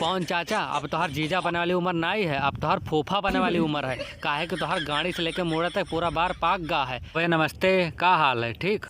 पवन चाचा, अब तो हर जीजा बनने वाली उम्र नहीं है, अब तो हर फूफा बनने वाली उम्र है। काहे कि तो हर गाड़ी से लेके मोड़ा तक पूरा बार पाक गा है। भैया नमस्ते, का हाल है? ठीक।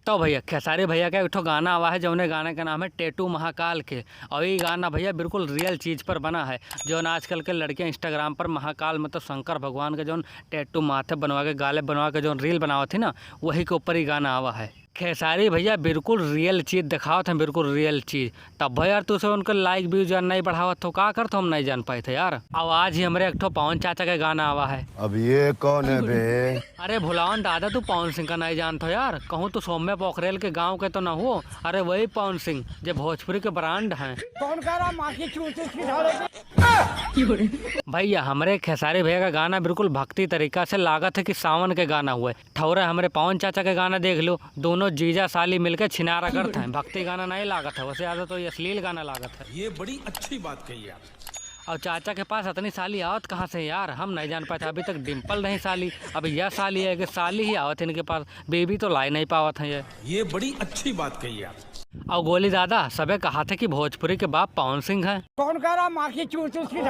तो भैया खेसारी भैया का एक ठो गाना आवा है, जौने गाने का नाम है टेटू महाकाल के। और ये गाना भैया बिल्कुल रियल चीज़ पर बना है। जो आजकल के लड़कियां इंस्टाग्राम पर महाकाल मतलब शंकर भगवान के जो टेटू माथे बनवा के गाले बनवा के जो रील बनावा थी ना, वही के ऊपर ही गाना आवा है। खेसारी भैया बिल्कुल रियल चीज़ दिखावत हैं, बिल्कुल रियल चीज़। तब भैया यार तुझे उनके लाइक व्यूज नहीं बढ़ावत हो, का करते हम नहीं जान पाए थे यार। अब आज ही हमारे एक ठो पवन चाचा का गाना आवा है। अब ये कौन है बे? अरे भुलावन दादा, तू पवन सिंह का नहीं जानता यार? कहूँ तो सौम्य पोखरेल के गांव के तो ना हो। अरे वही पवन सिंह जो भोजपुरी के ब्रांड हैं। कौन कह रहा माँ की चूती की भैया हमारे खेसारी भैया का गाना बिल्कुल भक्ति तरीका से लागत है कि सावन के गाना हुए। ठौरा हमारे पवन चाचा के गाना देख लो, दोनों जीजा साली मिलकर छिनारा करते हैं। भक्ति गाना नहीं लागत है, वैसे ज़्यादा तो ये अश्लील गाना लागत है। ये बड़ी अच्छी बात कही आप। और चाचा के पास इतनी साली आवत कहाँ से यार? हम नहीं जान पाए थे। अभी तक डिम्पल नहीं साली, अभी यह साली है कि साली ही आवत इनके पास, बेबी तो लाई नहीं पावत है ये बड़ी अच्छी बात कही आप। और गोली दादा सबे कहा थे कि भोजपुरी के बाप पवन सिंह हैं। कौन कह रहा माँ की चूती की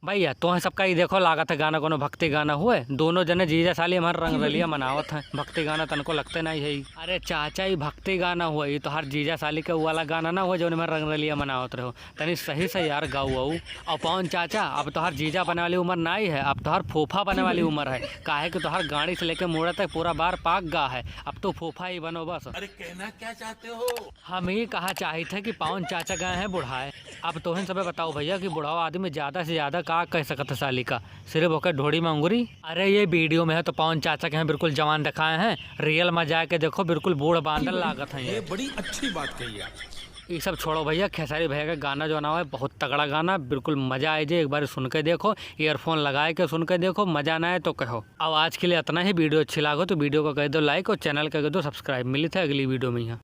भैया तो है सबका ही देखो लागत है गाना कोनो भक्ति गाना हुए। दोनों जने जीजा साली हमारे रंग रलिया मनावत हैं। भक्ति गाना तनको लगते नहीं है। अरे चाचा ही भक्ति गाना हुआ, ये तो हर जीजा साली के वाला गाना ना हुआ जो हमारे रंग रलिया मनावत रहो। तनी सही से यार गाऊ। और पवन चाचा, अब तो हर जीजा बनने वाली उम्र नहीं है, अब तो हर फूफा बनने वाली उम्र है। काहे कि तो हर गाड़ी से लेके मोड़ा तक पूरा बार पाक गा है। अब तो फूफा ही बनो बस। अरे कहना क्या चाहते हो? हम ही कहा चाहे थे कि पवन चाचा गए हैं बुढ़ाए। अब तो सब बताओ भैया कि बुढ़ाओ आदमी ज़्यादा से ज़्यादा का कह सकता साली का, सिर्फ होकर ढोड़ी में अंगूरी। अरे ये वीडियो में है तो पवन चाचा के हैं बिल्कुल जवान दिखाए हैं। रियल में जाके देखो बिल्कुल बूढ़ बांधल लागत है। ये बड़ी अच्छी बात कही आप। ये सब छोड़ो भैया, खेसारी भैया का गाना जो ना है बहुत तगड़ा गाना, बिल्कुल मज़ा आए जाए। एक बार सुन के देखो, ईयरफोन लगाए के सुन के देखो, मज़ा ना आए तो कहो। अब आज के लिए इतना ही। वीडियो अच्छी लागो तो वीडियो को कह दो लाइक और चैनल का कह दो सब्सक्राइब। मिली थे अगली वीडियो में यहाँ।